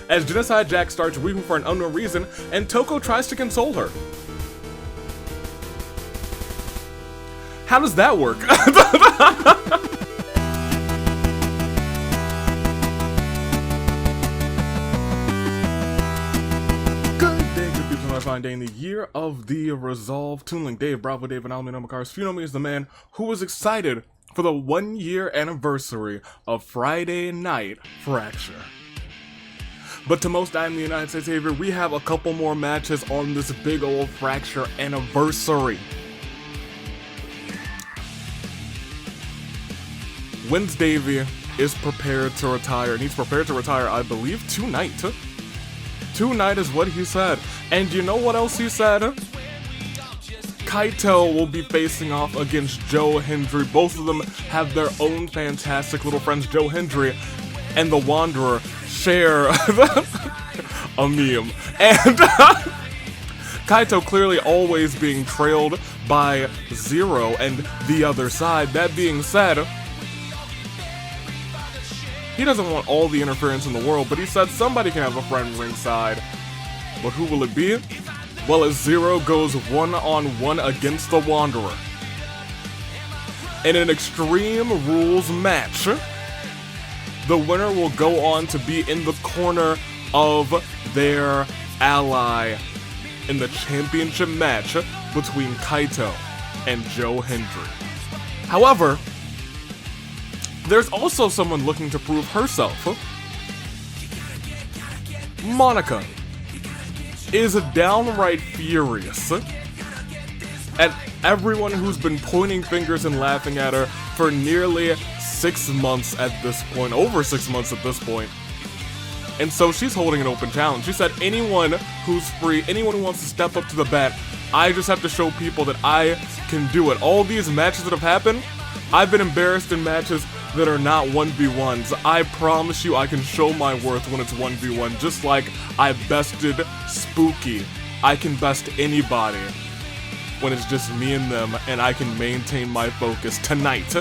as Genocide Jack starts weeping for an unknown reason, and Toko tries to console her. How does that work? A fine day in the year of the Resolve. Toonlink Dave, Bravo Dave, and Alumni Cars. If you know me as the man who was excited for the 1-year anniversary of Friday Night Fracture. But to most, I'm the United States Savior. We have a couple more matches on this big old Fracture anniversary. Wins Davey is prepared to retire, and he's prepared to retire, I believe, tonight. Tonight is what he said. And you know what else he said? Kaito will be facing off against Joe Hendry. Both of them have their own fantastic little friends. Joe Hendry and the Wanderer share a meme. And Kaito clearly always being trailed by Zero and the other side. That being said, he doesn't want all the interference in the world, but he said somebody can have a friend ringside. But who will it be? Well, as Zero goes one-on-one against the Wanderer. In an Extreme Rules match, the winner will go on to be in the corner of their ally in the championship match between Kaito and Joe Hendry. However, there's also someone looking to prove herself. Monica is downright furious at everyone who's been pointing fingers and laughing at her for nearly 6 months at this point, over 6 months at this point. And so she's holding an open challenge. She said, anyone who's free, anyone who wants to step up to the bat, I just have to show people that I can do it. All these matches that have happened, I've been embarrassed in matches that are not 1v1s. I promise you I can show my worth when it's 1v1, just like I bested Spooky. I can best anybody when it's just me and them, and I can maintain my focus. Tonight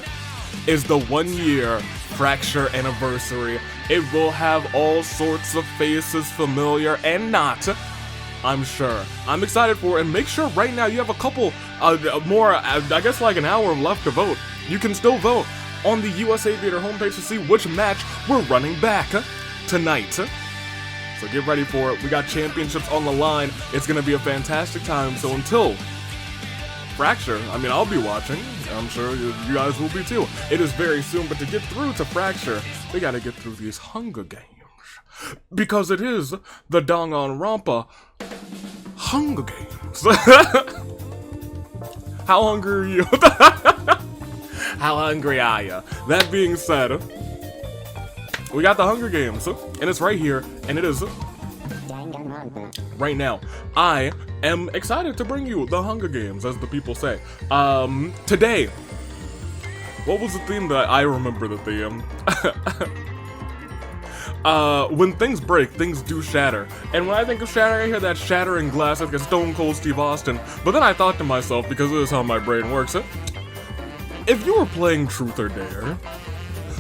is the 1-year Fracture anniversary. It will have all sorts of faces, familiar and not, I'm sure. I'm excited for it, and make sure right now you have a couple more, I guess like an hour left to vote. You can still vote on the US Aviator homepage to see which match we're running back tonight. So get ready for it. We got championships on the line. It's gonna be a fantastic time. So until Fracture, I mean, I'll be watching. I'm sure you guys will be too. It is very soon, but to get through to Fracture, we gotta get through these Hunger Games. Because it is the Danganronpa Hunger Games. How hungry are you? How hungry are you? That being said, we got the Hunger Games, and it's right here, and it is right now. I am excited to bring you the Hunger Games, as the people say. Today, what was the theme that I remember the theme? When things break, things do shatter. And when I think of shattering, I hear that shattering glass like a Stone Cold Steve Austin. But then I thought to myself, because this is how my brain works, if you were playing Truth or Dare,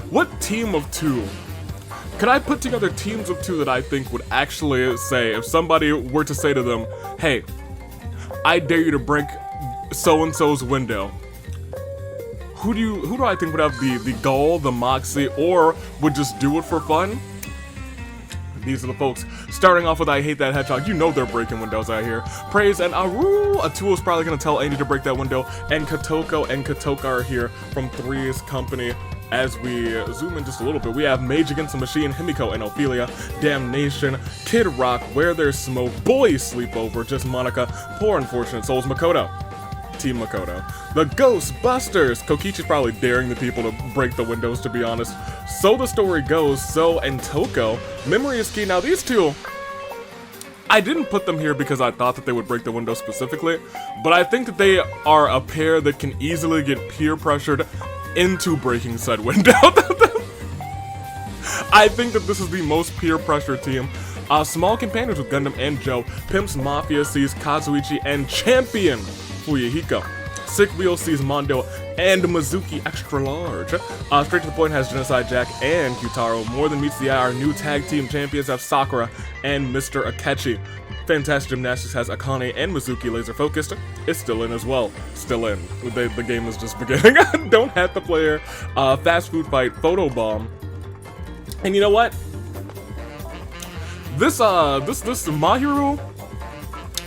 what team of two could I put together teams of two that I think would actually say, if somebody were to say to them, hey, I dare you to break so-and-so's window, who do I think would have the gall, the moxie, or would just do it for fun? These are the folks. Starting off with I Hate That Hedgehog. You know they're breaking windows out here. Praise and Aru. Atul is probably going to tell Andy to break that window. And Kotoko and Kotoka are here from Three's Company. As we zoom in just a little bit, we have Mage Against the Machine, Himiko and Ophelia, Damnation, Kid Rock, Where There's Smoke, Boys Sleepover, Just Monica, Poor Unfortunate Souls, Makoto. Team Makoto. The Ghostbusters! Kokichi's probably daring the people to break the windows, to be honest. So the story goes, So and Toko. Memory is Key. Now these two, I didn't put them here because I thought that they would break the window specifically, but I think that they are a pair that can easily get peer pressured into breaking said window. I think that this is the most peer pressure team. Small companions with Gundam and Joe, Pimps Mafia sees Kazuichi and Champion Fuyuhiko. Sick Wheel sees Mondo and Mizuki extra large. Straight to the point has Genocide Jack and Kyutaro. More than meets the eye, our new tag team champions have Sakura and Mr. Akechi. Fantastic Gymnastics has Akane and Mizuki laser focused. It's still in as well. Still in. The game is just beginning. Don't have the player. Fast food fight, photo bomb. And you know what? This Mahiru,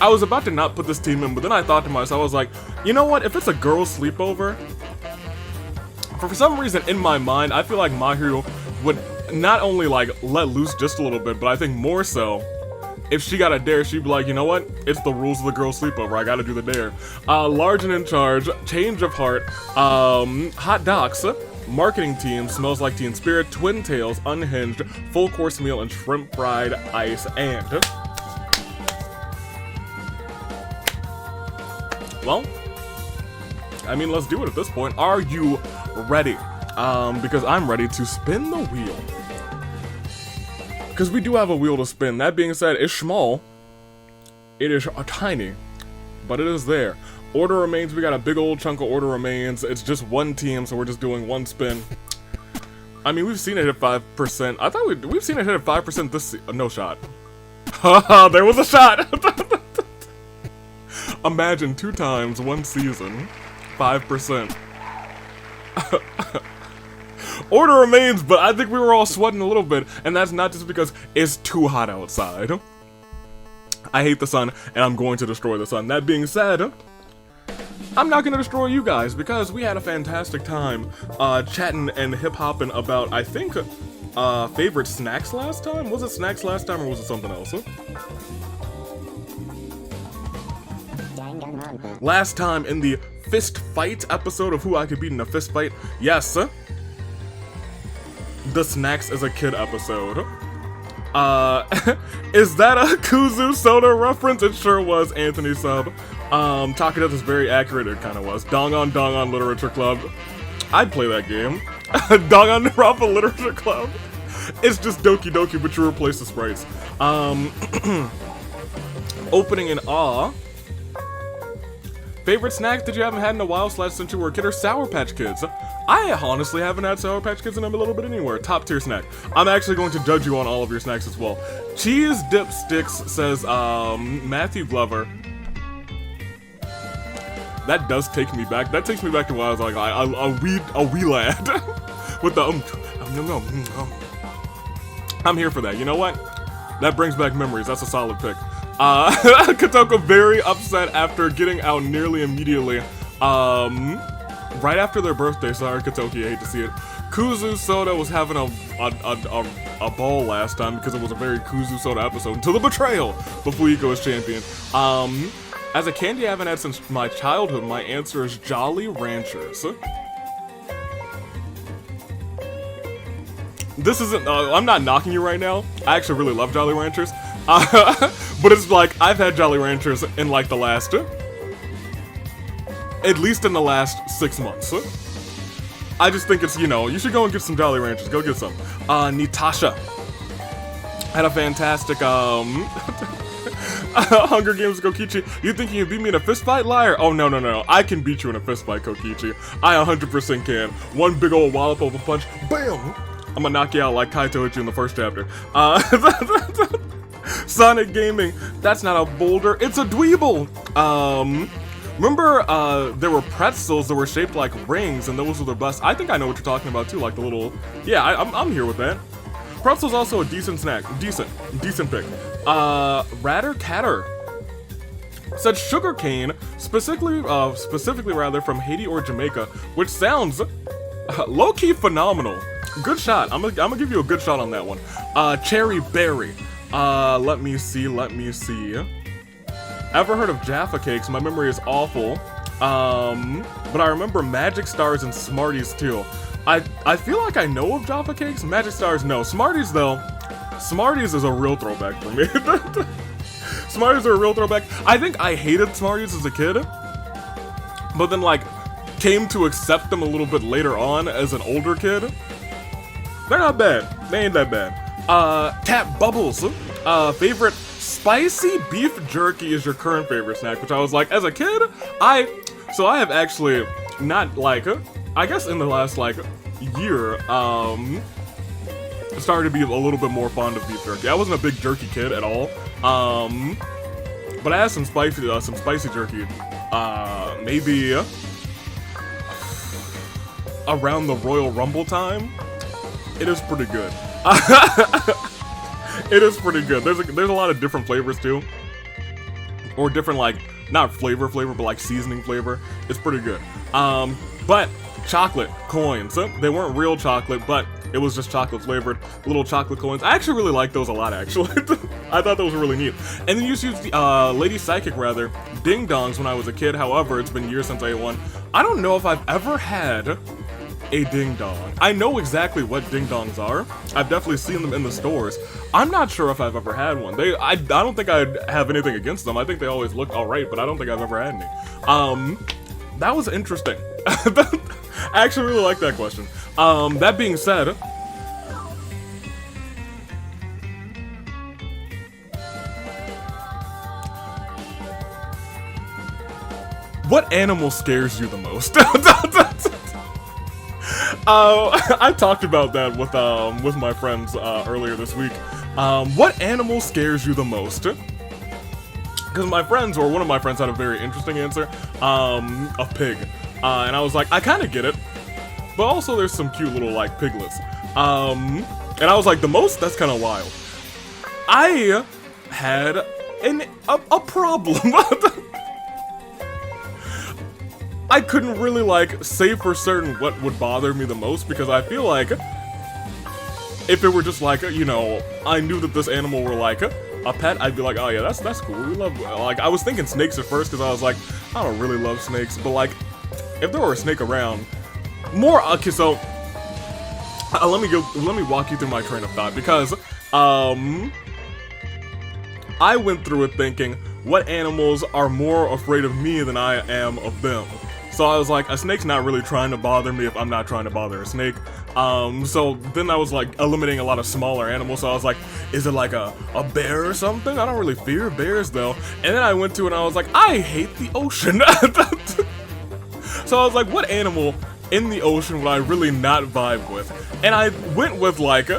I was about to not put this team in, but then I thought to myself, I was like, you know what? If it's a girls' sleepover, for some reason in my mind, I feel like Mahiru would not only like let loose just a little bit, but I think more so, if she got a dare, she'd be like, you know what? It's the rules of the girls' sleepover. I gotta do the dare. Large and in charge, change of heart, hot docs, marketing team, smells like Teen Spirit, Twin Tails, unhinged, full course meal, and shrimp fried ice. And well, I mean, let's do it at this point. Are you ready? Because I'm ready to spin the wheel. Because we do have a wheel to spin. That being said, it's small. It is tiny, but it is there. Order remains. We got a big old chunk of order remains. It's just one team, so we're just doing one spin. I mean, we've seen it hit 5%. I thought we've seen it hit at 5% this no shot. Haha, there was a shot. Imagine 2 times, 1 season, 5%. Order remains, but I think we were all sweating a little bit, and that's not just because it's too hot outside. I hate the sun, and I'm going to destroy the sun. That being said, I'm not going to destroy you guys, because we had a fantastic time chatting and hip-hopping about, I think, favorite snacks last time? Was it snacks last time, or was it something else? Last time in the fist fight episode of Who I Could Beat in a Fist Fight, yes, the snacks as a kid episode. Is that a Kuzu Soda reference? It sure was, Anthony Sub. Talking about this very accurate, it kind of was. Danganronpa Literature Club. I'd play that game. Danganronpa Literature Club. It's just Doki Doki, but you replace the sprites. Opening in awe. Favorite snack that you haven't had in a while since you were a kid are Sour Patch Kids. I honestly haven't had Sour Patch Kids in a little bit anywhere. Top tier snack. I'm actually going to judge you on all of your snacks as well. Cheese Dip Sticks says Matthew Glover. That does take me back. That takes me back to when I was like a wee lad with the I'm here for that. You know what? That brings back memories. That's a solid pick. Kotoko very upset after getting out nearly immediately. Right after their birthday. Sorry, Kotoki, I hate to see it. Kuzu Soda was having a ball last time because it was a very Kuzu Soda episode until the betrayal before Fuiko was champion. As a candy I haven't had since my childhood, my answer is Jolly Ranchers. This isn't, I'm not knocking you right now. I actually really love Jolly Ranchers. But it's like, I've had Jolly Ranchers in like the last, at least in the last 6 months. I just think it's, you know, you should go and get some Jolly Ranchers. Go get some. Natasha had a fantastic, Hunger Games Kokichi. You think you can beat me in a fist fight, liar? Oh, no. I can beat you in a fist fight, Kokichi. I 100% can. One big old wallop of a punch. Bam! I'm gonna knock you out like Kaito hit you in the first chapter. Sonic Gaming. That's not a boulder. It's a dweeble. Remember, there were pretzels that were shaped like rings, and those were the best. I think I know what you're talking about, too. Like the little... Yeah, I'm here with that. Pretzel's also a decent snack. Decent pick. Ratter Catter said sugarcane, specifically rather from Haiti or Jamaica, which sounds low-key phenomenal. Good shot. I'm gonna give you a good shot on that one. Cherry Berry. Let me see. Ever heard of Jaffa Cakes? My memory is awful. But I remember Magic Stars and Smarties too. I feel like I know of Jaffa Cakes. Magic Stars, no. Smarties though. Smarties is a real throwback for me. Smarties are a real throwback. I think I hated Smarties as a kid, but then like came to accept them a little bit later on as an older kid. They're not bad. They ain't that bad. Tap Bubbles. Favorite spicy beef jerky is your current favorite snack, which I was like, as a kid, So I have actually not like, I guess in the last like year, started to be a little bit more fond of beef jerky. I wasn't a big jerky kid at all, but I had some spicy jerky, maybe around the Royal Rumble time. It is pretty good. It is pretty good. There's a lot of different flavors too, or different like not flavor, but like seasoning flavor. It's pretty good. But chocolate coins. They weren't real chocolate, but it was just chocolate flavored little chocolate coins. I actually really like those a lot, actually. I thought those were really neat. And then you used to use the, Lady Psychic rather, ding dongs when I was a kid. However, it's been years since I ate one. I don't know if I've ever had a ding dong. I know exactly what ding dongs are. I've definitely seen them in the stores. I'm not sure if I've ever had one. I don't think I'd have anything against them. I think they always look alright, but I don't think I've ever had any. That was interesting. I actually really like that question. That being said, what animal scares you the most? I talked about that with my friends earlier this week. What animal scares you the most? Because my friends, or one of my friends, had a very interesting answer. A pig. And I was like, I kind of get it, but also there's some cute little like piglets. And I was like, the most? That's kind of wild. I had a problem. I couldn't really like say for certain what would bother me the most, because I feel like if it were just like, you know, I knew that this animal were like a pet, I'd be like, oh yeah, that's cool. We love, like, I was thinking snakes at first because I was like, I don't really love snakes, but like, if there were a snake around, more, okay, so let me walk you through my train of thought, because I went through it thinking, what animals are more afraid of me than I am of them? So I was like, a snake's not really trying to bother me if I'm not trying to bother a snake. So then I was like eliminating a lot of smaller animals. So I was like, is it like a bear or something? I don't really fear bears though. And then I went to it and I was like, I hate the ocean. So I was like, what animal in the ocean would I really not vibe with? And I went with like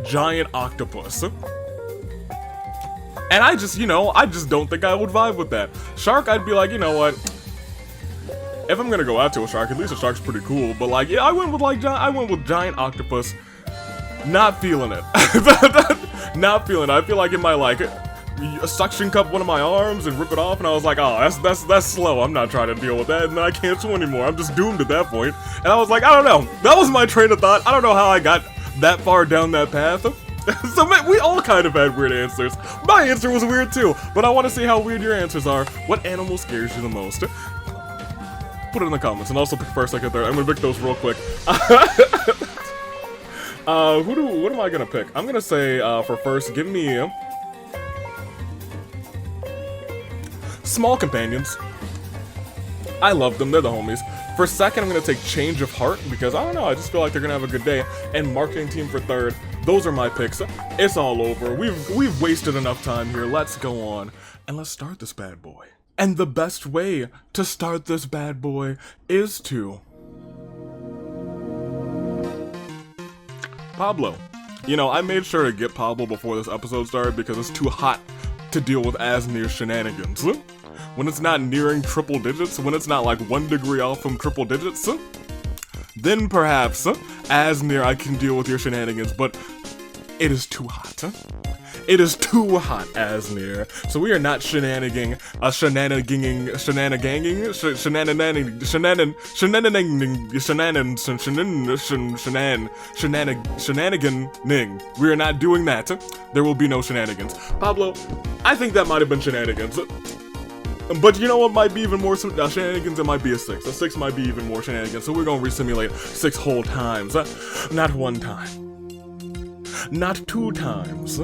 giant octopus. And I just, you know, I just don't think I would vibe with that. Shark, I'd be like, you know what? If I'm gonna go out to a shark, at least a shark's pretty cool. But like, yeah, I went with giant octopus. Not feeling it. Not feeling it. I feel like it might like suction cup one of my arms and rip it off. And I was like, oh, that's slow. I'm not trying to deal with that. And I can't swim anymore. I'm just doomed at that point. And I was like, I don't know. That was my train of thought. I don't know how I got that far down that path. So we all kind of had weird answers. My answer was weird too, but I want to see how weird your answers are. What animal scares you the most? Put it in the comments, and also pick first, second, third. I'm gonna pick those real quick. What am I gonna pick? I'm gonna say for first, give me small companions. I love them. They're the homies. For second, I'm gonna take change of heart because I don't know. I just feel like they're gonna have a good day. And marketing team for third. Those are my picks. It's all over. We've wasted enough time here. Let's go on and let's start this bad boy. And the best way to start this bad boy is to Pablo. You know, I made sure to get Pablo before this episode started because it's too hot to deal with Asnir's shenanigans. When it's not nearing triple digits, when it's not like 1 degree off from triple digits, then perhaps, Asnir, I can deal with your shenanigans, but it is too hot. It is too hot, Asnir. So we are not shenanigans We are not doing that. There will be no shenanigans. Pablo, I think that might have been shenanigans. But you know what might be even more shenanigans? It might be a 6. A 6 might be even more shenanigans. So we're gonna resimulate 6 whole times. Not 1 time. Not 2 times.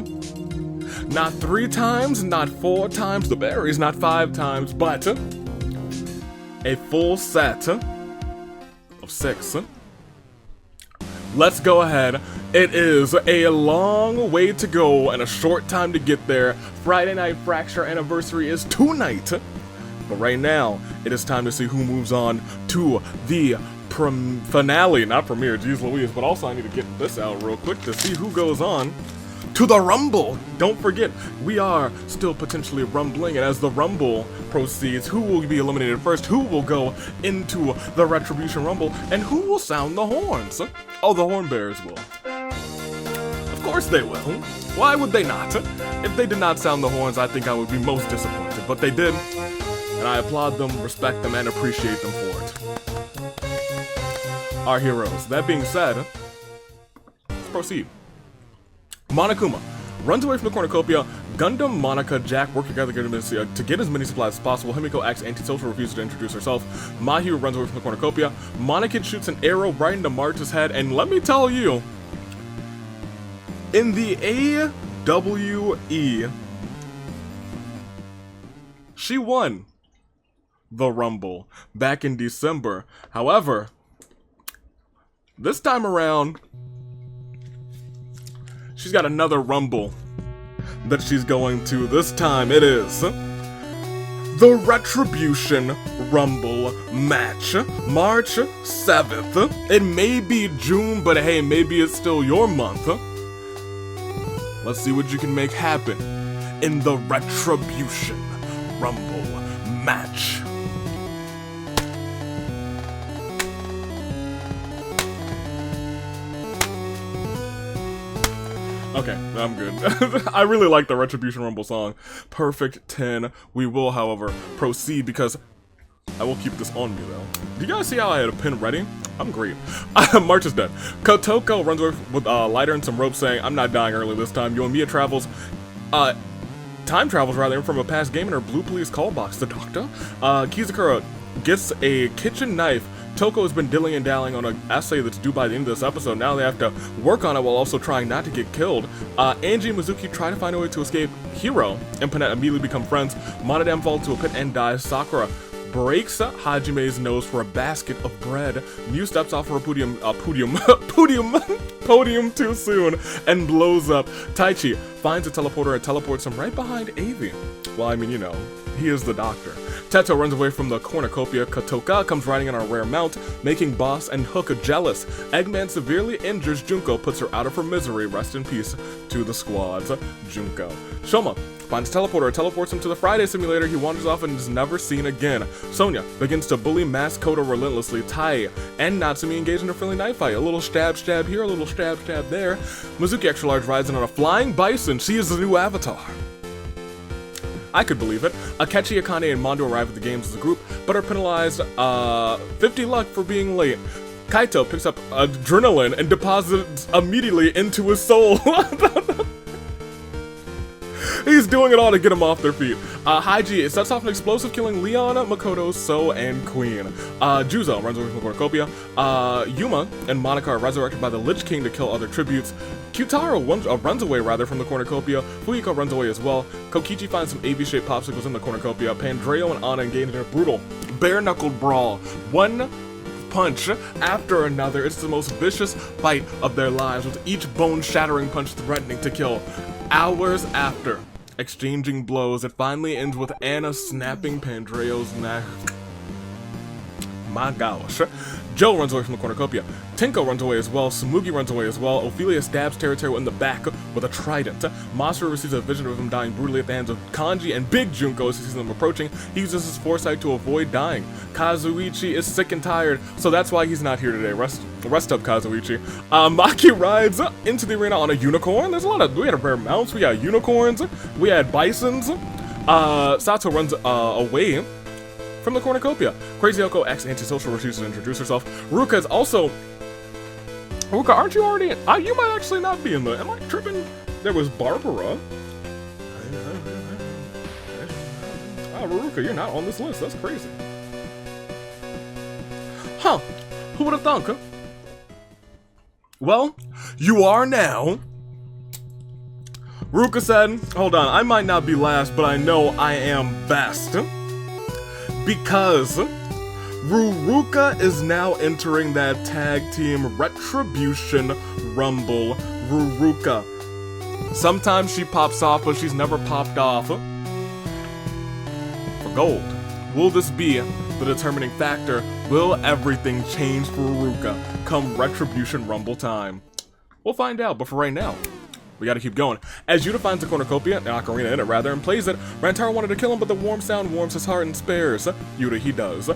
Not 3 times. Not 4 times. The berries. Not 5 times. But a full set of 6. Let's go ahead. It is a long way to go and a short time to get there. Friday Night Fracture anniversary is tonight. But right now, it is time to see who moves on to the finale, not premiere, geez Louise, but also I need to get this out real quick to see who goes on to the Rumble. Don't forget, we are still potentially rumbling, and as the Rumble proceeds, who will be eliminated first, who will go into the Retribution Rumble, and who will sound the horns? Oh, the Horn Bearers will. Of course they will. Why would they not? If they did not sound the horns, I think I would be most disappointed, but they did, and I applaud them, respect them, and appreciate them for it. Our heroes. That being said, let's proceed. Monokuma runs away from the cornucopia. Gundam, Monica, Jack work together to get as many supplies as possible. Himiko acts antisocial, refuses to introduce herself. Mahiru runs away from the cornucopia. Monica shoots an arrow right into Marta's head, and let me tell you, in the AWE, she won the Rumble back in December. However, this time around, she's got another Rumble that she's going to. This time it is the Retribution Rumble match, March 7th. It may be June, but hey, maybe it's still your month. Let's see what you can make happen in the Retribution Rumble match. Okay, I'm good. I really like the Retribution Rumble song. Perfect 10. We will, however, proceed because I will keep this on me, though. Do you guys see how I had a pin ready? I'm great. March is dead. Kotoko runs away with a lighter and some rope saying, I'm not dying early this time. Yoimiya time travels rather from a past game in her blue police call box. The doctor? Kizakura gets a kitchen knife. Toko has been dilling and dallying on an essay that's due by the end of this episode. Now they have to work on it while also trying not to get killed. Angie and Mizuki try to find a way to escape. Hiro and Panette immediately become friends. Monodam falls into a pit and dies. Sakura breaks Hajime's nose for a basket of bread. Mew steps off her podium too soon and blows up. Taichi finds a teleporter and teleports him right behind Avi. Well, I mean, you know, he is the doctor. Teto runs away from the cornucopia. Katoka comes riding on a rare mount, making Boss and Hook jealous. Eggman severely injures Junko, puts her out of her misery. Rest in peace to the squads. Junko. Shoma finds a teleporter and teleports him to the Friday simulator. He wanders off and is never seen again. Sonya begins to bully Maskoto relentlessly. Tai and Natsumi engage in a friendly knife fight. A little stab here, a little stab there. Mizuki Extra Large rides in on a flying bison. She is the new avatar. I could believe it. Akechi, Akane, and Mondo arrive at the games as a group, but are penalized 50 luck for being late. Kaito picks up adrenaline and deposits immediately into his soul. He's doing it all to get them off their feet. Haiji sets off an explosive, killing Leon, Makoto, So, and Queen. Juzo runs away from the cornucopia. Yuma and Monica are resurrected by the Lich King to kill other tributes. Kyutaro runs away from the cornucopia. Fuyiko runs away as well. Kokichi finds some AV-shaped popsicles in the cornucopia. Pandreo and Anna engage in a brutal bare-knuckled brawl. One punch after another. It's the most vicious fight of their lives, with each bone-shattering punch threatening to kill. Hours after exchanging blows, it finally ends with Anna snapping Pandreo's neck. My gosh. Joe runs away from the cornucopia. Tenko runs away as well. Sumugi runs away as well. Ophelia stabs Teruteru in the back with a trident. Masaru receives a vision of him dying brutally at the hands of Kanji and Big Junko as he sees them approaching. He uses his foresight to avoid dying. Kazuichi is sick and tired, so that's why he's not here today. Rest up, Kazuichi. Maki rides into the arena on a unicorn. We had rare mounts. We had unicorns. We had bisons. Sato runs away from the cornucopia. Crazy Oko acts antisocial, refuses to introduce herself. Ruka is also... Ruka, aren't you already in? You might actually not be in the... Am I tripping? There was Barbara. Ruka, you're not on this list. That's crazy. Huh. Who would have thunk, huh? Well, you are now. Ruka said, hold on, I might not be last, but I know I am best. Because Ruruka is now entering that tag team Retribution Rumble. Ruruka. Sometimes she pops off, but she's never popped off for gold. Will this be the determining factor? Will everything change for Ruka come Retribution Rumble time? We'll find out, but for right now, we gotta keep going. As Yuta finds the cornucopia, an ocarina in it rather, and plays it, Rantaro wanted to kill him, but the warm sound warms his heart and spares Yuta. He does.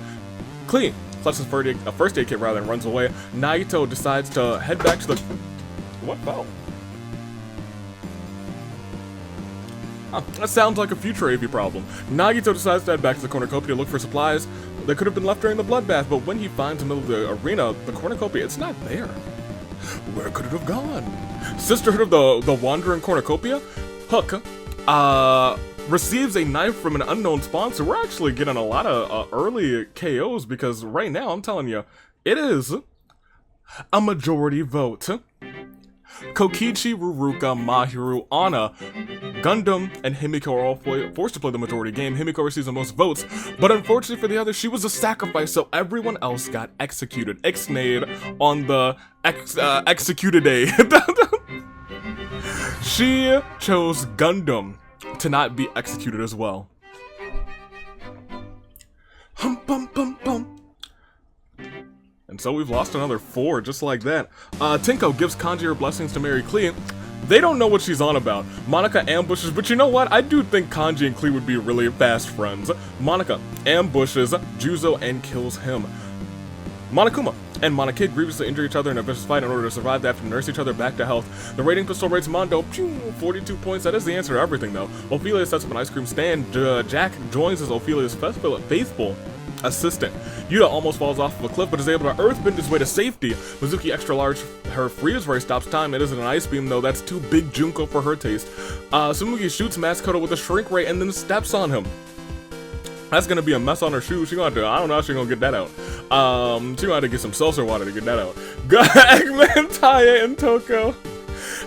Clean clutches a first aid kit rather and runs away. Naito decides to head back to the... What fell? That sounds like a future AV problem. Nagito decides to head back to the cornucopia to look for supplies that could have been left during the bloodbath, but when he finds in the middle of the arena, the cornucopia, it's not there. Where could it have gone? Sisterhood of the Wandering Cornucopia? Hook receives a knife from an unknown sponsor. We're actually getting a lot of early KOs because right now, I'm telling you, it is a majority vote. Kokichi, Ruruka, Mahiru, Anna, Gundam, and Himiko are all forced to play the majority game. Himiko receives the most votes, but unfortunately for the others, she was a sacrifice, so everyone else got executed. Ixnade on the executed day. She chose Gundam to not be executed as well. Hum bum bum bum. And so we've lost another 4, just like that. Tinko gives Kanji her blessings to Mary Klee. They don't know what she's on about. Monica ambushes, but you know what? I do think Kanji and Klee would be really fast friends. Monica ambushes Juzo and kills him. Monokuma and Monokid grievously injure each other in a vicious fight in order to survive. They have to nurse each other back to health. The rating pistol rates Mondo 42 points. That is the answer to everything, though. Ophelia sets up an ice cream stand. Jack joins as Ophelia's faithful assistant. Yuta almost falls off of a cliff, but is able to earthbend his way to safety. Mizuki extra large her freeze ray stops time. It isn't an ice beam, though. That's too big Junko for her taste. Sumugi shoots Maskoto with a shrink ray and then steps on him. That's gonna be a mess on her shoe. She gonna have to, I don't know how she's gonna get that out. She gonna have to get some seltzer water to get that out. Eggman, Taya, and Toko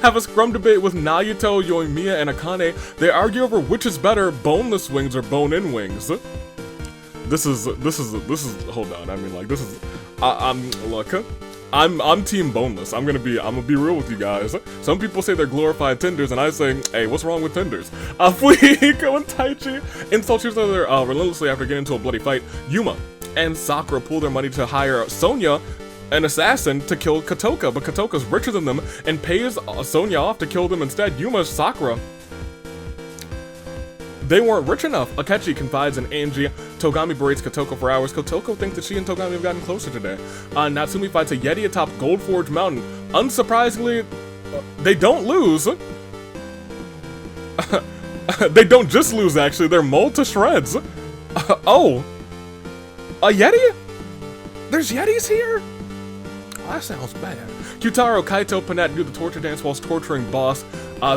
have a scrum debate with Nayuto, Yoimiya, and Akane. They argue over which is better, boneless wings or bone-in wings. This is, hold on, I mean, like, this is, look, I'm team boneless. I'm gonna be real with you guys. Some people say they're glorified tenders, and I say, hey, what's wrong with tenders? Fuyiko and Taichi insult each other relentlessly after getting into a bloody fight. Yuma and Sakura pool their money to hire Sonya, an assassin, to kill Katoka, but Katoka's richer than them and pays Sonya off to kill them instead. Yuma's Sakura, they weren't rich enough. Akechi confides in Angie. Togami berates Kotoko for hours. Kotoko thinks that she and Togami have gotten closer today. Natsumi fights a Yeti atop Gold Forge Mountain. Unsurprisingly, they don't lose. They don't just lose, actually. They're mauled to shreds. Oh. A Yeti? There's Yetis here? Oh, that sounds bad. Kyutaro, Kaito, Panat do the torture dance whilst torturing Boss.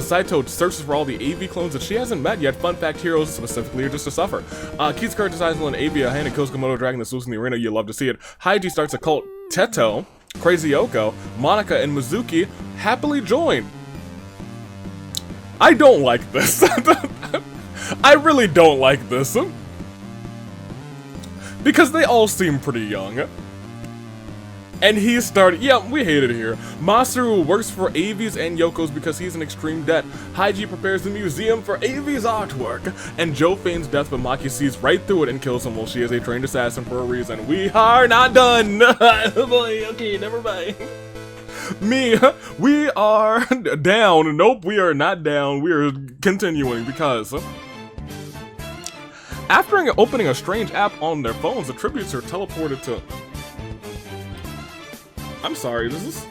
Saito searches for all the AV clones that she hasn't met yet. Fun fact, heroes specifically are just to suffer. Kizukura decides to let an AV a hand and kills Komodo dragon that's loose in the arena. You love to see it. Haiji starts a cult. Teto, Crazy Oko, Monica, and Mizuki happily join. I don't like this. I really don't like this. Because they all seem pretty young. And he started, yeah, we hate it here. Masaru works for AV's and Yoko's because he's in extreme debt. Haiji prepares the museum for AV's artwork. And Joe feigns death, but Maki sees right through it and kills him while she is a trained assassin for a reason. We are not done. Boy, okay, never mind. We are down. Nope, we are not down. We are continuing because after opening a strange app on their phones, the tributes are teleported to... I'm sorry, is this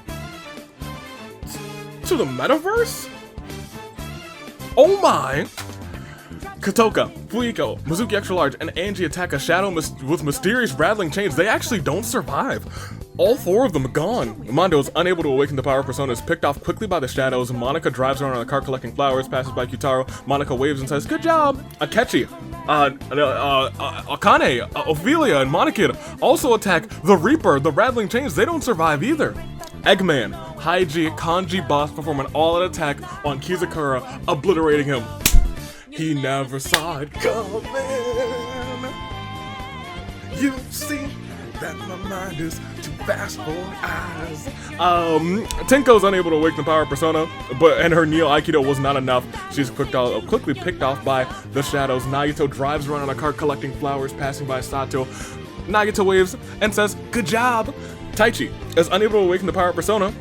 to the metaverse? Oh my! Katoka, Fuyiko, Mizuki Extra Large, and Angie attack a shadow with mysterious rattling chains. They actually don't survive. All 4 of them are gone. Mondo is unable to awaken the power persona, is picked off quickly by the shadows. Monica drives around in a car collecting flowers, passes by Kyutaro. Monica waves and says, "Good job!" Akechi, Akane, Ophelia, and Monokid also attack the Reaper. The rattling chains, they don't survive either. Eggman, Haiji, Kanji, Boss perform an all-out attack on Kizukura, obliterating him. He never saw it coming. You see, that my mind is too fast for eyes. Tenko's unable to awaken the power of Persona, and her Neo Aikido was not enough. She's quickly picked off by the shadows. Nagito drives around on a cart collecting flowers, passing by Sato. Nagito waves and says, "Good job!" Taichi is unable to awaken the power of Persona.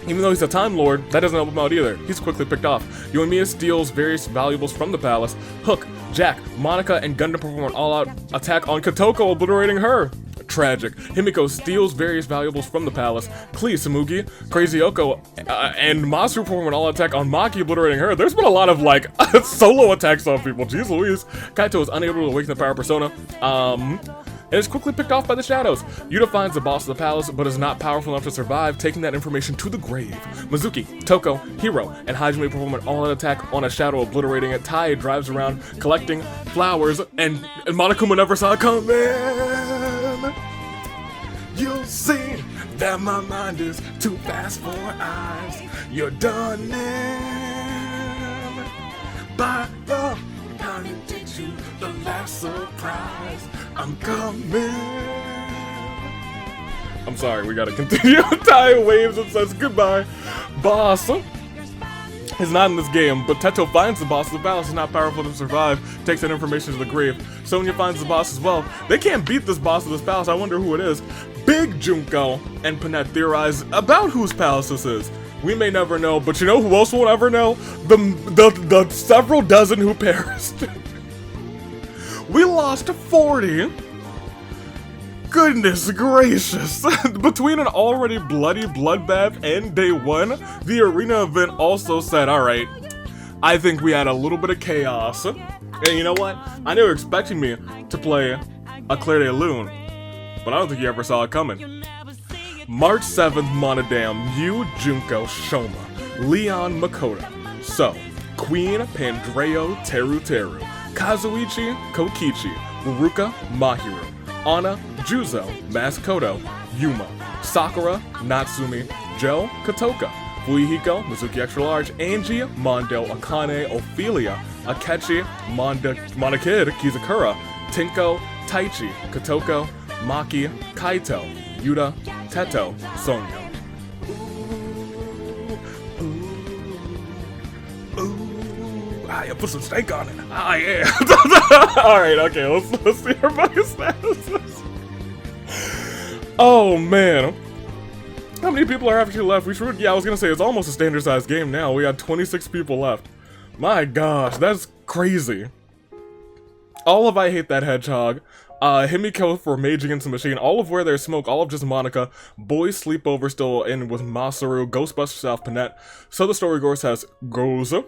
Even though he's a Time Lord, that doesn't help him out either. He's quickly picked off. Yoimiya steals various valuables from the palace. Hook, Jack, Monica, and Gundam perform an all-out attack on Kotoko, obliterating her. Tragic. Himiko steals various valuables from the palace. Klee, Samugi, Crazy Yoko, and Masaru perform an all-out attack on Maki, obliterating her. There's been a lot of, like, solo attacks on people. Jeez Louise. Kaito is unable to awaken the power Persona. And is quickly picked off by the shadows. Yuta finds the boss of the palace, but is not powerful enough to survive, taking that information to the grave. Mizuki, Toko, Hiro, and Hajime perform an all-out attack on a shadow, obliterating it. Tai drives around collecting flowers, and Monokuma never saw it coming. You'll see that my mind is too fast for eyes. You're done in by the time to teach you the last surprise. I'm coming. I'm sorry, we gotta continue. Tai waves and says goodbye. Boss is not in this game, but Teto finds the boss of the palace is not powerful to survive, takes that information to the grave. Sonya finds the boss as well. They can't beat this boss of this palace, I wonder who it is. Big Junko and Panette theorize about whose palace this is. We may never know, but you know who else won't ever know? The several dozen who perished. We lost 40. Goodness gracious. Between an already bloody bloodbath and day one, the arena event also said, alright, I think we had a little bit of chaos. And you know what? I know you're expecting me to play a Clair de Lune, but I don't think you ever saw it coming. March 7th, Monodam, Yu, Junko, Shoma, Leon, Makoto, So, Queen, Pandreo, Teru, Kazuichi, Kokichi, Uruka, Mahiru, Anna, Juzo, Maskoto, Yuma, Sakura, Natsumi, Jo, Kotoka, Fuihiko, Mizuki Extra Large, Angie, Mondo, Akane, Ophelia, Akechi, Monokid, Kizakura, Tinko, Taichi, Kotoko, Maki, Kaito, Yuta, Teto, Sonya. Yeah, put some steak on it. Ah, yeah. Alright, okay, let's see everybody's statuses. Oh, man. How many people are actually left? Yeah, I was gonna say, it's almost a standard-sized game now. We got 26 people left. My gosh, that's crazy. All of I Hate That Hedgehog. Himiko for Mage Against the Machine, all of Where There's Smoke, all of Just Monica, Boys Sleepover still in with Masaru, Ghostbusters South Panette, So the Story Goes has Goza,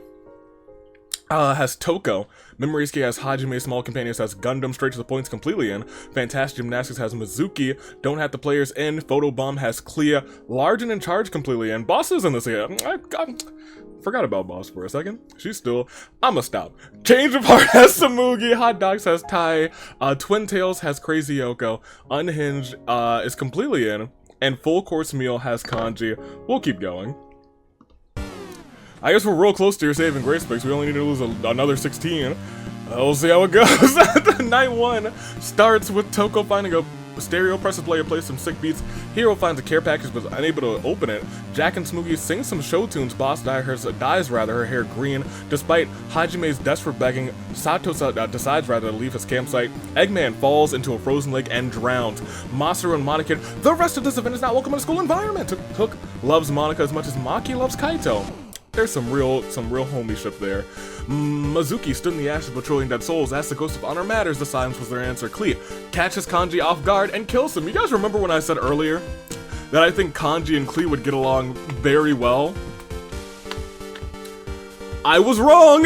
has Toko, Memory Escape has Hajime, Small Companions has Gundam, Straight to the Point's completely in, Fantastic Gymnastics has Mizuki, Don't Have the Players in, Photobomb has Clea, Large and in Charge completely in, Boss is in this game. I forgot about Boss for a second. She's still, I'ma stop. Change of Heart has Samugi, Hot Dogs has Tai, Twin Tails has Crazy Yoko, Unhinged is completely in, and Full Course Meal has Kanji. We'll keep going. I guess we're real close to your saving grace picks. We only need to lose another 16. We'll see how it goes. Night 1 starts with Toko finding a stereo, presses play, plays some sick beats. Hero finds a care package but is unable to open it. Jack and Smoogie sing some show tunes. Boss dies her hair green. Despite Hajime's desperate begging, Sato decides to leave his campsite. Eggman falls into a frozen lake and drowns. Masaru and Monica. The rest of this event is not welcome in a school environment. Hook loves Monica as much as Maki loves Kaito. There's some real homieship there. Mizuki stood in the ashes patrolling dead souls, asked the Ghost of Honor matters, the silence was their answer. Klee catches Kanji off guard and kills him. You guys remember when I said earlier that I think Kanji and Klee would get along very well? I was wrong!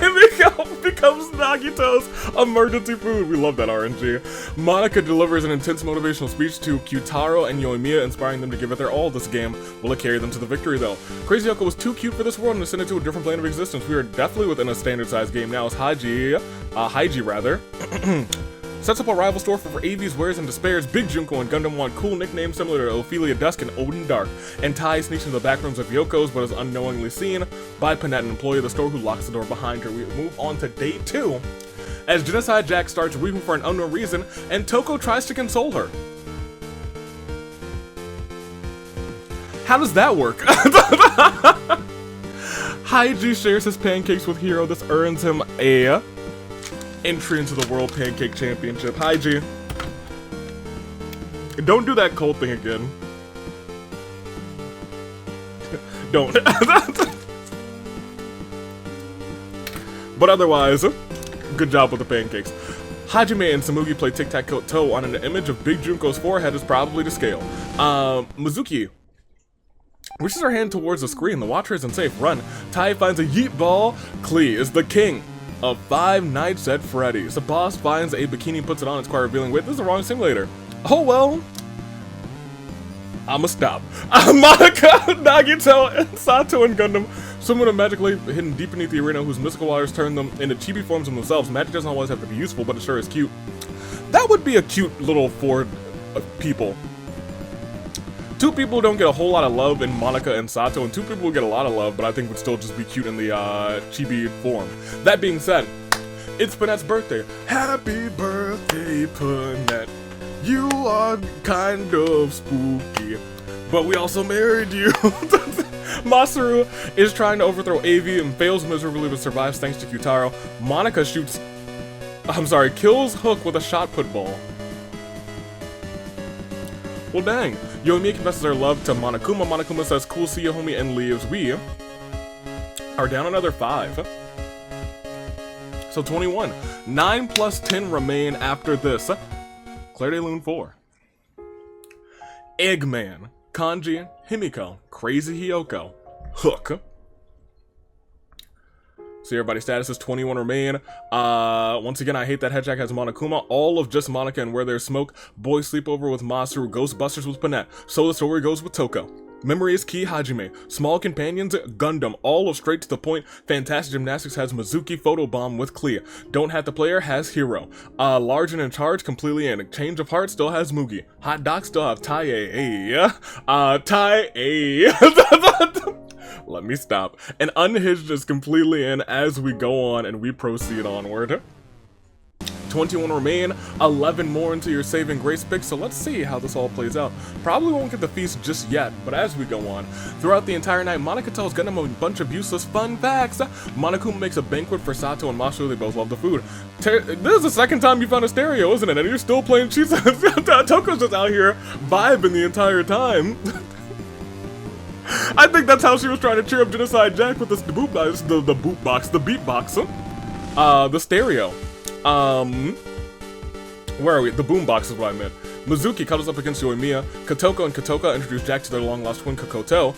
It becomes Nagito's emergency food. We love that RNG. Monica delivers an intense motivational speech to Kyutaro and Yoimiya, inspiring them to give it their all this game. Will it carry them to the victory, though? Crazy Yoko was too cute for this world and ascended to a different plane of existence. We are definitely within a standard-sized game now as Haiji, sets up a rival store for AV's wares and despairs. Big Junko and Gundam want cool nicknames similar to Ophelia Dusk and Odin Dark. And Tai sneaks into the back rooms of Yoko's but is unknowingly seen by Panette, an employee of the store who locks the door behind her. We move on to day 2. as Genocide Jack starts weeping for an unknown reason, and Toko tries to console her. How does that work? Haiji shares his pancakes with Hiro. This earns him a entry into the World Pancake Championship. Haiji, don't do that cold thing again. Don't. But otherwise, good job with the pancakes. Hajime and Tsumugi play tic-tac-toe on an image of Big Junko's forehead is probably to scale. Mizuki reaches her hand towards the screen. The watcher isn't safe. Run. Tai finds a yeet ball. Klee is the king of Five Nights at Freddy's. The boss finds a bikini and puts it on. It's quite revealing. Wait, this is the wrong simulator. Oh well. I'ma stop. Monica, Nagito, Sato, and Gundam swim with a magic lake hidden deep beneath the arena whose mystical waters turn them into chibi forms of themselves. Magic doesn't always have to be useful, but it sure is cute. That would be a cute little Ford of people. Two people who don't get a whole lot of love in Monica and Sato, and two people who get a lot of love, but I think would still just be cute in the chibi form. That being said, it's Panette's birthday. Happy birthday, Panette. You are kind of spooky, but we also married you. Masaru is trying to overthrow Avi and fails miserably but survives thanks to Kyutaro. Monica kills Hook with a shot put ball. Well, dang. Yoimiya confesses her love to Monokuma. Monokuma says, cool, see you, homie, and leaves. We are down another 5. So 21. 9 plus 10 remain after this. Claire de Lune 4. Eggman. Kanji. Himiko. Crazy Hiyoko. Hook. See, everybody's status is 21 remain. Once again, I hate that Hedgehog has Monokuma. All of just Monica and Where There's Smoke. Boy Sleepover with Masaru. Ghostbusters with Panette. So the story goes with Toko. Memory is Key Hajime. Small Companions, Gundam. All of Straight to the Point. Fantastic Gymnastics has Mizuki. Photobomb with Clea. Don't Have to Player has Hero. Large and in Charge, completely in. Change of Heart still has Mugi. Hot Docs still have Tai-A. Let me stop. And Unhinged is completely in as we go on and we proceed onward. 21 remain, 11 more into your saving grace pick, so let's see how this all plays out. Probably won't get the feast just yet, but as we go on. Throughout the entire night, Monica tells Gundam a bunch of useless fun facts. Monokuma makes a banquet for Sato and Masaru. They both love the food. This is the second time you found a stereo, isn't it? And you're still playing Toko's just out here vibing the entire time. I think that's how she was trying to cheer up Genocide Jack with the beatbox, the stereo. Where are we? The boombox is what I meant. Mizuki cuddles up against Yoimiya. Kotoko and Kotoka introduce Jack to their long-lost twin Kokoto.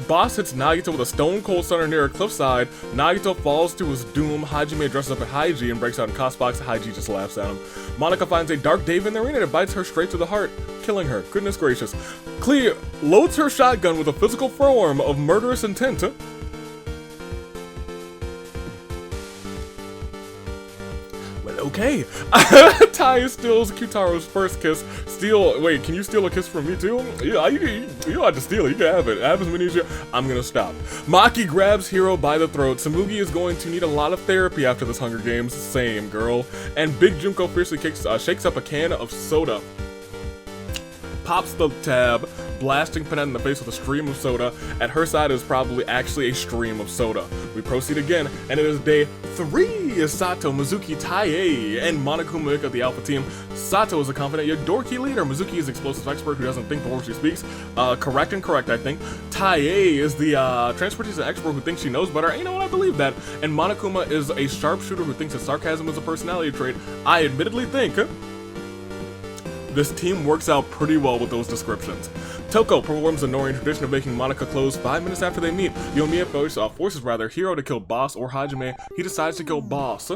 Boss hits Nagito with a stone-cold stunner near a cliffside. Nagito falls to his doom. Hajime dresses up at Haiji and breaks out in Cosbox. Haiji just laughs at him. Monica finds a dark Dave in the arena and it bites her straight to the heart, killing her. Goodness gracious. Clea loads her shotgun with a physical form of murderous intent. Okay. Tai steals Kyutaro's first kiss. Wait, can you steal a kiss from me too? Yeah, you don't have to steal it. You can have it. Have as many as you. I'm gonna stop. Maki grabs Hiro by the throat. Tsumugi is going to need a lot of therapy after this Hunger Games. Same, girl. And Big Junko fiercely shakes up a can of soda. Pops the tab, blasting Panette in the face with a stream of soda. At her side is probably actually a stream of soda. We proceed again, and it is day 3 as Sato, Mizuki, Tai-A, and Monokuma make up the Alpha team. Sato is a confident yet dorky leader. Mizuki is an explosive expert who doesn't think before she speaks. Correct, I think. Tai-A is the transportation expert who thinks she knows better. You know what, I believe that. And Monokuma is a sharpshooter who thinks that sarcasm is a personality trait. I admittedly think this team works out pretty well with those descriptions. Toko performs the Norian tradition of making Monica close 5 minutes after they meet. Yoimiya forces Hiro to kill Boss or Hajime. He decides to kill Boss.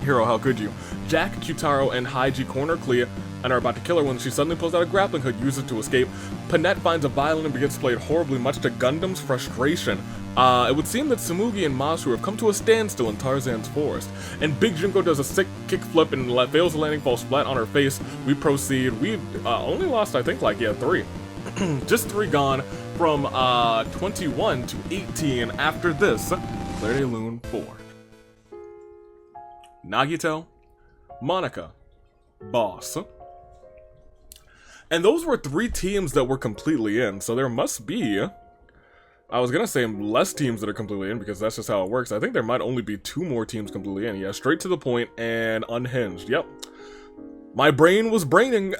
Hiro, how could you? Jack, Kyutaro, and Haiji corner Clea and are about to kill her when she suddenly pulls out a grappling hook, uses it to escape. Panette finds a violin and begins to play it horribly, much to Gundam's frustration. It would seem that Tsumugi and Masaru have come to a standstill in Tarzan's forest, and Big Junko does a sick kickflip and fails the landing, falls flat on her face. We proceed. We only lost, I think, 3. Just 3 gone from 21 to 18 after this. Claire de Lune 4. Nagito, Monica, Boss. And those were 3 teams that were completely in, so there must be, I was gonna say less teams that are completely in because that's just how it works. I think there might only be 2 more teams completely in. Yeah, straight to the point and unhinged. Yep. My brain was braining.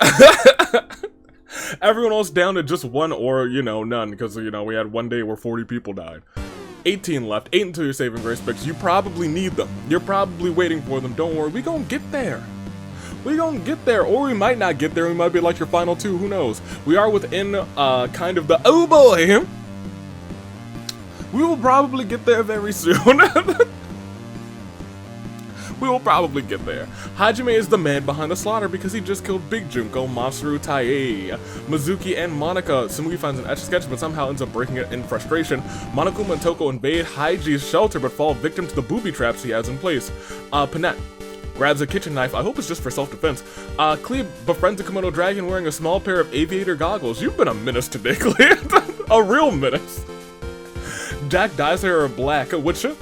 Everyone else down to just 1 or, you know, none, because, you know, we had one day where 40 people died. 18 left, 8 until your saving grace picks. You probably need them. You're probably waiting for them. Don't worry, we gonna get there. We gonna get there, or we might not get there. We might be like your final 2, who knows? We are within, kind of the, oh boy! We will probably get there very soon. We will probably get there. Hajime is the man behind the slaughter because he just killed Big Junko, Masaru, Tae, Mizuki, and Monica. Tsumugi finds an Etch-a-Sketch but somehow ends up breaking it in frustration. Monokuma and Toko invade Haiji's shelter but fall victim to the booby traps he has in place. Panette grabs a kitchen knife. I hope it's just for self-defense. Clea befriends a Komodo dragon wearing a small pair of aviator goggles. You've been a menace today, Clea. A real menace. Jack dyes her black, which, I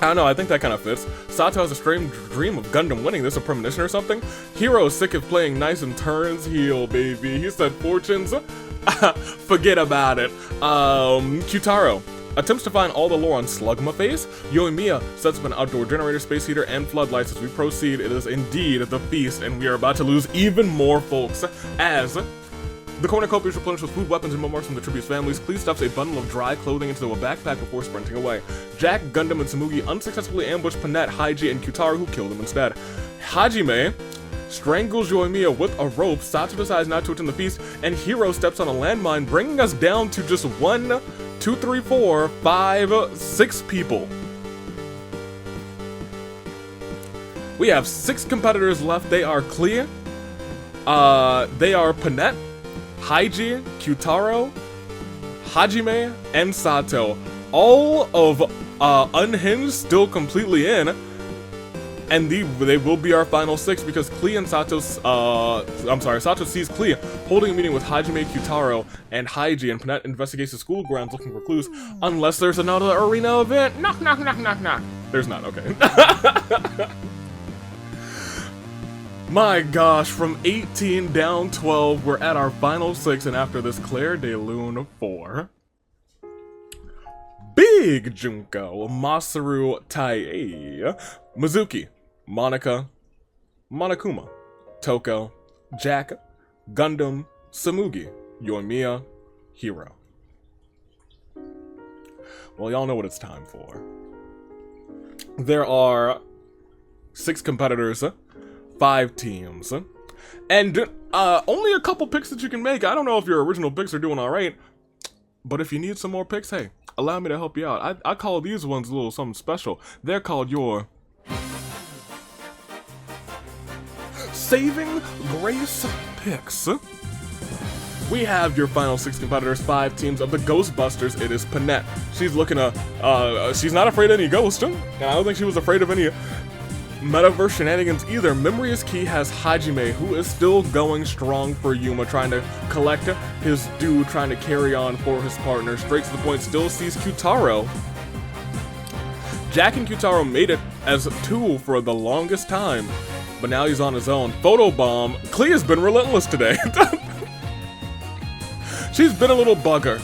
don't know, I think that kind of fits. Sato has a strange dream of Gundam winning. This a premonition or something? Hero is sick of playing nice and turns heel, baby. He said fortunes. Forget about it. Kyutaro attempts to find all the lore on Slugma Face. Yoimiya sets up an outdoor generator, space heater, and floodlights. As we proceed, it is indeed the feast, and we are about to lose even more folks as the cornucopia is replenished with food, weapons, and memoirs from the tribute's families. Clea stuffs a bundle of dry clothing into a backpack before sprinting away. Jack, Gundam, and Tsumugi unsuccessfully ambush Panette, Haiji, and Kyutaro, who kill them instead. Hajime strangles Yoimiya with a rope. Sato decides not to attend the feast, and Hiro steps on a landmine, bringing us down to just 1, 2, 3, 4, 5, 6 people. We have 6 competitors left. They are Clea, they are Panette, Haiji, Kyutaro, Hajime, and Sato. All of Unhinged still completely in, and they will be our final 6 because Clea and Sato sees Clea holding a meeting with Hajime, Kyutaro, and Haiji, and Panette investigates the school grounds looking for clues, unless there's another arena event. Knock, knock, knock, knock, knock. There's not, okay. My gosh, from 18 down 12, we're at our final 6, and after this, Claire de Lune 4. Big Junko, Masaru Tae, Mizuki, Monica, Monokuma, Toko, Jack, Gundam, Tsumugi, Yoimiya, Hiro. Well, y'all know what it's time for. There are 6 competitors, 5 teams, and only a couple picks that you can make. I don't know if your original picks are doing alright, but if you need some more picks, hey, allow me to help you out. I call these ones a little something special. They're called your Saving Grace Picks. We have your final 6 competitors, 5 teams of the Ghostbusters. It is Panette. She's looking to, she's not afraid of any ghosts, and I don't think she was afraid of any metaverse shenanigans either. Memory is Key has Hajime, who is still going strong for Yuma, trying to collect his due, trying to carry on for his partner. Straight to the point, still sees Kyutaro. Jack and Kyutaro made it as 2 for the longest time, but now he's on his own. Photobomb, Clea's been relentless today. She's been a little bugger,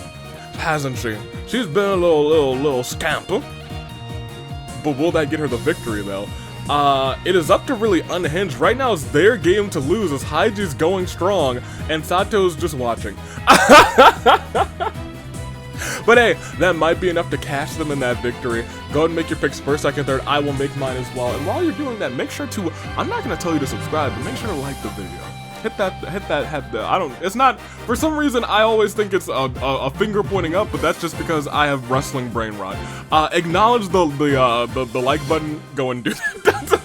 hasn't she? She's been a little scamp. But will that get her the victory though? It is up to really Unhinged. Right now it's their game to lose as Haiji's going strong and Sato's just watching. But hey, that might be enough to cash them in that victory. Go ahead and make your picks first, second, third. I will make mine as well. And while you're doing that, make sure to, I'm not gonna tell you to subscribe, but make sure to like the video. Hit that, it's not, for some reason, I always think it's a finger pointing up, but that's just because I have wrestling brain rot. Acknowledge the like button, go and do that.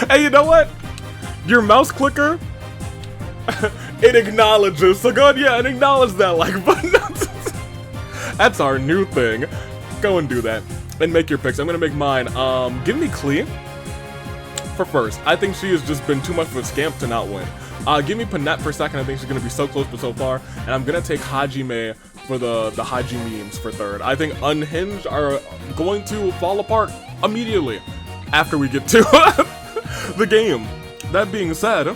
Hey, you know what? Your mouse clicker, it acknowledges, so go ahead, yeah, and acknowledge that like button. That's our new thing. Go and do that, and make your picks. I'm gonna make mine. Give me Clea for first. I think she has just been too much of a scamp to not win. Give me Panette for second. I think she's gonna be so close but so far. And I'm gonna take Hajime for the Haiji memes for third. I think Unhinged are going to fall apart immediately after we get to the game. That being said,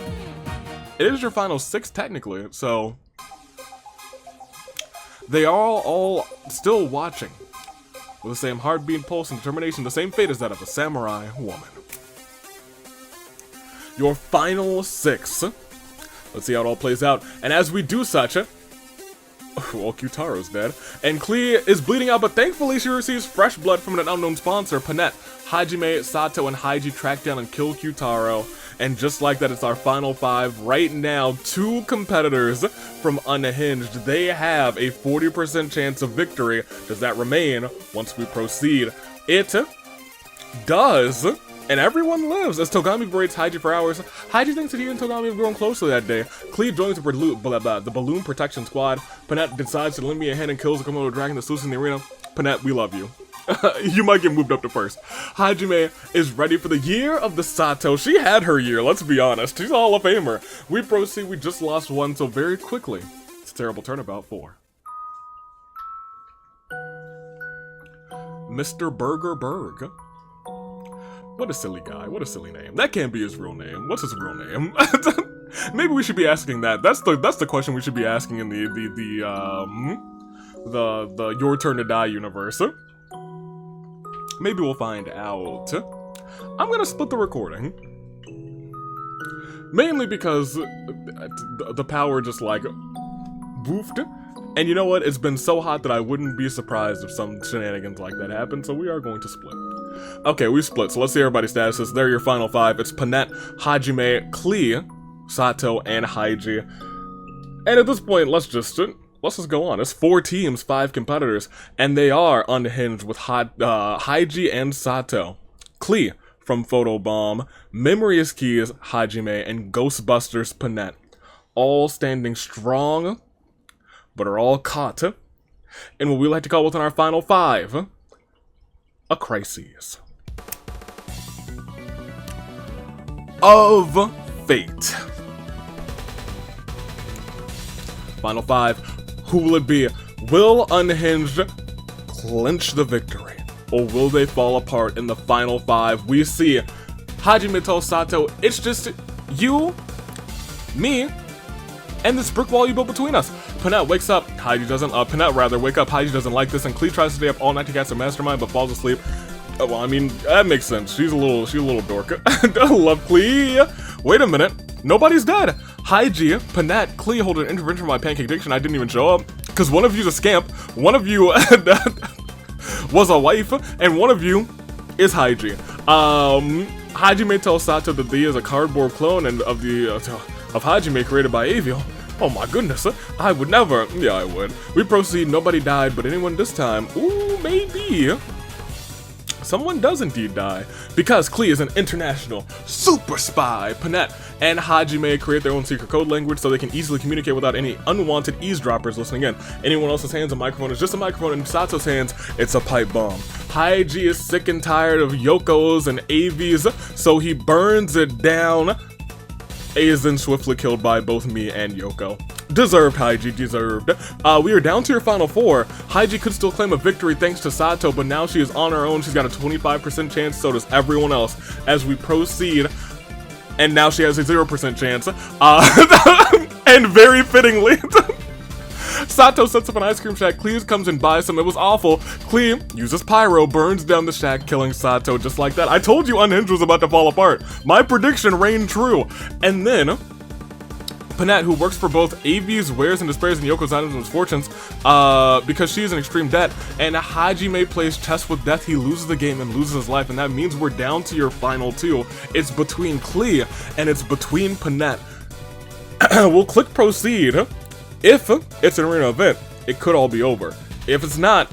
it is your final 6 technically, so they are all still watching with the same heartbeat, pulse, and determination, the same fate as that of a samurai woman. Your final 6. Let's see how it all plays out. And as we do such, well, Kyutaro's dead, and Klee is bleeding out, but thankfully she receives fresh blood from an unknown sponsor. Panette, Hajime, Sato, and Haiji track down and kill Kyutaro. And just like that, it's our final 5. Right now, 2 competitors from Unhinged. They have a 40% chance of victory. Does that remain once we proceed? It does. And everyone lives as Togami berates Haiji for hours. Haiji thinks that he and Togami have grown closer that day. Klee joins the balloon protection squad. Panette decides to lend me a hand and kills the Komodo dragon that's loose in the arena. Panette, we love you. You might get moved up to first. Hajime is ready for the year of the Sato. She had her year, let's be honest. She's a Hall of Famer. We proceed, we just lost one, so very quickly. It's a terrible turnabout 4. Mr. Burger Berg. What a silly guy. What a silly name. That can't be his real name. What's his real name? Maybe we should be asking that. That's the question we should be asking in the Your Turn to Die universe. Maybe we'll find out. I'm gonna split the recording. Mainly because the power just like woofed. And you know what? It's been so hot that I wouldn't be surprised if some shenanigans like that happen, so we are going to split. Okay, we split, so let's see everybody's statuses. They're your final 5. It's Panette, Hajime, Klee, Sato, and Haiji. And at this point, let's just go on. It's 4 teams, 5 competitors, and they are Unhinged with Haiji and Sato. Klee from Photobomb, Memory is Keys, Hajime, and Ghostbusters Panette. All standing strong, but are all caught in what we like to call within our final 5, a crisis of fate. Final 5, who will it be? Will Unhinged clinch the victory, or will they fall apart in the final 5? We see Hajime tells Sato, it's just you, me, and this brick wall you built between us. Panette wakes up. Panette rather wake up. Haiji doesn't like this, and Klee tries to stay up all night to catch a mastermind, but falls asleep. Well, I mean, that makes sense. She's a little dork. I love Klee. Wait a minute. Nobody's dead. Haiji, Panette, Klee hold an intervention for my pancake addiction. I didn't even show up because one of you's a scamp. One of you was a wife, and one of you is Haiji. Hajime tells Sato that he is a cardboard clone and of Hajime created by Aviel. Oh my goodness, I would never. Yeah, I would. We proceed, nobody died, but anyone this time. Ooh, maybe. Someone does indeed die, because Klee is an international super spy. Panette and Hajime create their own secret code language so they can easily communicate without any unwanted eavesdroppers listening in. Anyone else's hands, a microphone is just a microphone, in Sato's hands, it's a pipe bomb. Haiji is sick and tired of Yoko's and Avi's, so he burns it down. A is then swiftly killed by both me and Yoko. Deserved, Haiji, deserved. We are down to your final 4. Haiji could still claim a victory thanks to Sato, but now she is on her own. She's got a 25% chance, so does everyone else. As we proceed, and now she has a 0% chance. And very fittingly, Sato sets up an ice cream shack. Klee comes and buys some. It was awful. Klee uses pyro, burns down the shack, killing Sato just like that. I told you Unhinged was about to fall apart. My prediction reigned true. And then Panette, who works for both Avi's Wares and Despairs and Yoko's Items and Misfortunes, because she is in extreme debt, and Hajime plays chess with death. He loses the game and loses his life, and that means we're down to your final 2. It's between Klee and it's between Panette. We'll click proceed. If it's an arena event, it could all be over. If it's not,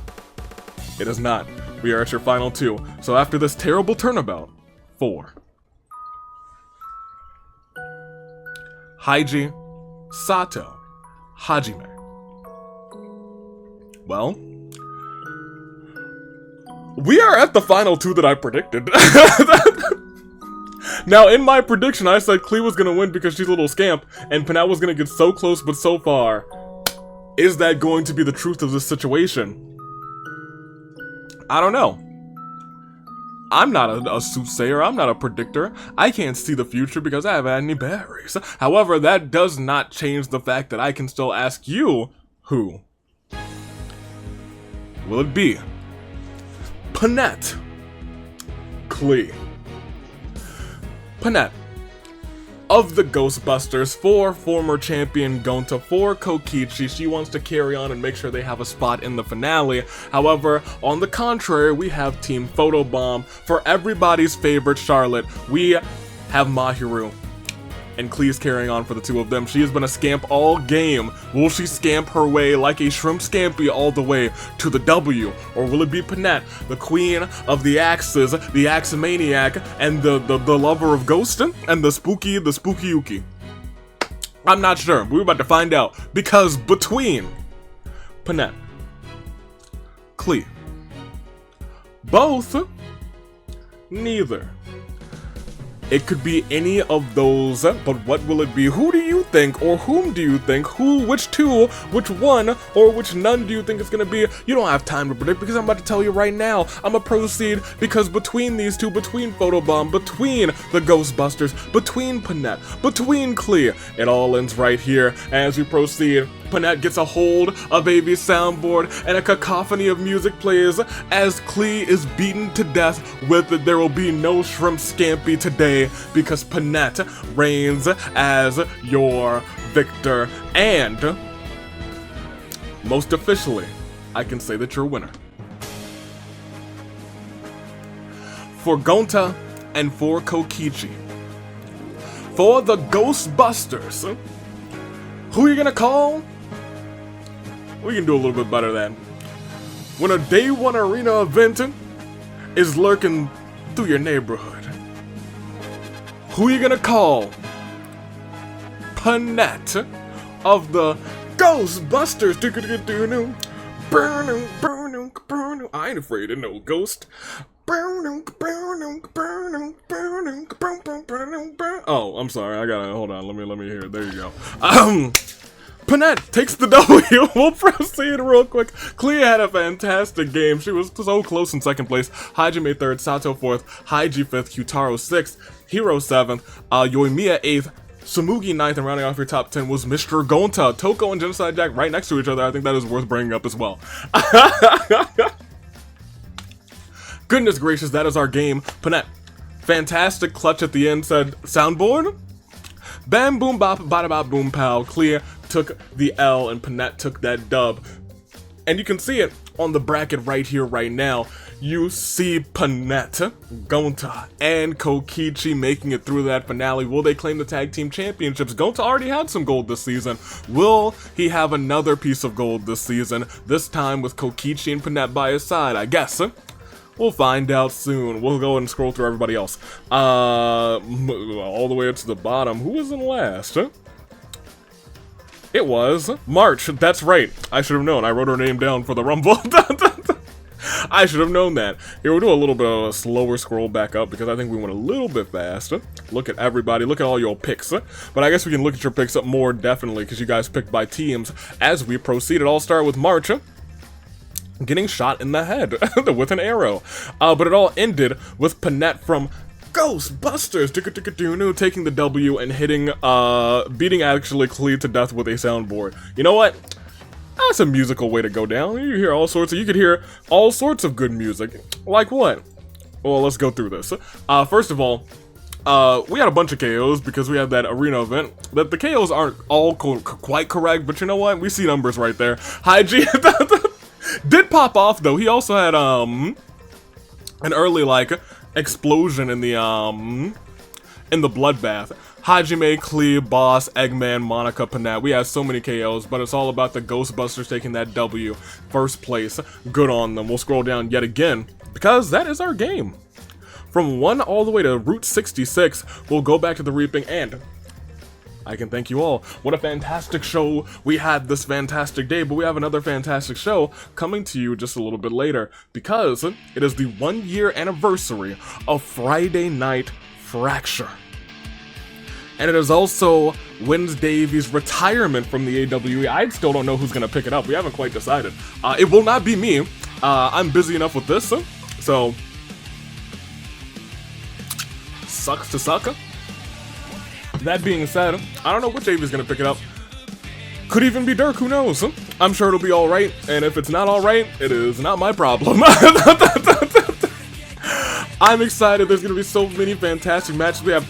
it is not. We are at your final 2. So after this terrible turnabout, 4. Haiji, Sato, Hajime. Well, we are at the final 2 that I predicted. Now, in my prediction, I said Klee was gonna win because she's a little scamp, and Panette was gonna get so close but so far. Is that going to be the truth of this situation? I don't know. I'm not a soothsayer, I'm not a predictor. I can't see the future because I haven't had any berries. However, that does not change the fact that I can still ask you, who? Will it be Panette, Klee? Panette, of the Ghostbusters, for former champion Gonta, for Kokichi, she wants to carry on and make sure they have a spot in the finale. However, on the contrary, we have Team Photobomb. For everybody's favorite Charlotte, we have Mahiru. And Klee's carrying on for the two of them. She has been a scamp all game. Will she scamp her way like a shrimp scampi all the way to the W? Or will it be Panette, the queen of the axes, the axemaniac, and the lover of ghosting, and the spooky Yuki? I'm not sure. We're about to find out. Because between Panette, Klee, both, neither. It could be any of those, but what will it be? Who do you think, or whom do you think? Who, which two, which one, or which none do you think it's gonna be? You don't have time to predict because I'm about to tell you right now. I'm gonna proceed because between these two, between Photobomb, between the Ghostbusters, between Panette, between Klee, it all ends right here. As we proceed, Panette gets a hold of AV's soundboard and a cacophony of music plays as Klee is beaten to death with "There Will Be No Shrimp Scampi Today" because Panette reigns as your victor. And most officially, I can say that you're a winner. For Gonta and for Kokichi, for the Ghostbusters, who are you gonna call? We can do a little bit better than when a day one arena event is lurking through your neighborhood. Who are you gonna call? Panette of the Ghostbusters. I ain't afraid of no ghost. Oh, I'm sorry. I gotta hold on. Let me hear it. There you go. Panette takes the W. We'll proceed real quick. Klee had a fantastic game. She was so close in second place. Hajime 3rd, Sato 4th, Haiji 5th, Kyutaro 6th, Hiro 7th, Yoimiya 8th, Sumugi 9th, and rounding off your top 10 was Mr. Gonta. Toko and Genocide Jack right next to each other. I think that is worth bringing up as well. Goodness gracious, that is our game. Panette, fantastic clutch at the end, said soundboard. Bam boom bop bada bop boom pow. Klee took the L and Panette took that dub. And you can see it on the bracket right here, right now. You see Panette, Gonta, and Kokichi making it through that finale. Will they claim the tag team championships? Gonta already had some gold this season. Will he have another piece of gold this season? This time with Kokichi and Panette by his side, I guess. We'll find out soon. We'll go and scroll through everybody else. All the way up to the bottom. Who was in last? It was March. That's right. I should have known. I wrote her name down for the Rumble. I should have known that. Here, we'll do a little bit of a slower scroll back up because I think we went a little bit fast. Look at everybody. Look at all your picks. But I guess we can look at your picks up more definitely because you guys picked by teams as we proceed. It all started with March getting shot in the head with an arrow. But it all ended with Panette from Ghostbusters taking the W and hitting, beating actually Klee to death with a soundboard. You know what? That's a musical way to go down. You hear all sorts of, you could hear all sorts of good music. Like what? Well, let's go through this. First of all, we had a bunch of KOs because we had that arena event. That the KOs aren't all quite correct, but you know what? We see numbers right there. Haiji did pop off though. He also had an early like explosion in the bloodbath. Hajime, Klee, Boss, Eggman, Monica, Panette. We had so many KOs, but it's all about the Ghostbusters taking that W. First place. Good on them. We'll scroll down yet again because that is our game. From 1 all the way to Route 66, we'll go back to the reaping, and I can thank you all. What a fantastic show we had this fantastic day, but we have another fantastic show coming to you just a little bit later because it is the 1-year anniversary of Friday Night Fracture. And it is also Wins Davies' retirement from the AWE. I still don't know who's going to pick it up. We haven't quite decided. It will not be me. I'm busy enough with this, so sucks to suck. That being said, I don't know which Davey's going to pick it up. Could even be Dirk, who knows? I'm sure it'll be alright, and if it's not alright, it is not my problem. I'm excited. There's going to be so many fantastic matches. We have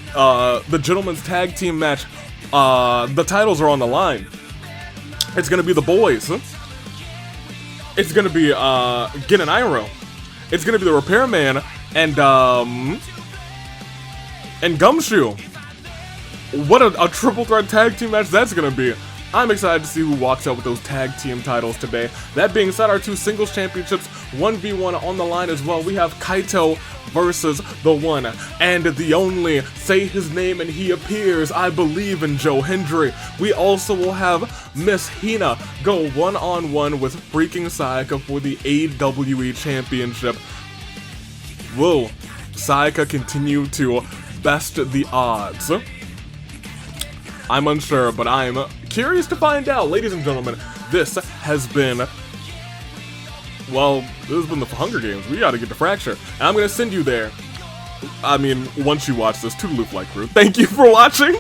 the Gentleman's Tag Team match. The titles are on the line. It's going to be the boys. It's going to be Gin and Iroh. It's going to be the Repairman and Gumshoe. What a triple threat tag team match that's going to be. I'm excited to see who walks out with those tag team titles today. That being said, our 2 singles championships, 1v1 on the line as well. We have Kaito versus the one and the only, say his name and he appears, I believe in Joe Hendry. We also will have Miss Hina go one-on-one with freaking Sayaka for the AWE Championship. Will Sayaka continue to best the odds? I'm unsure, but I'm curious to find out. Ladies and gentlemen, this has been, well, this has been the Hunger Games. We gotta get the Fracture. And I'm gonna send you there. I mean, once you watch this, toodaloo, Flight Crew. Thank you for watching.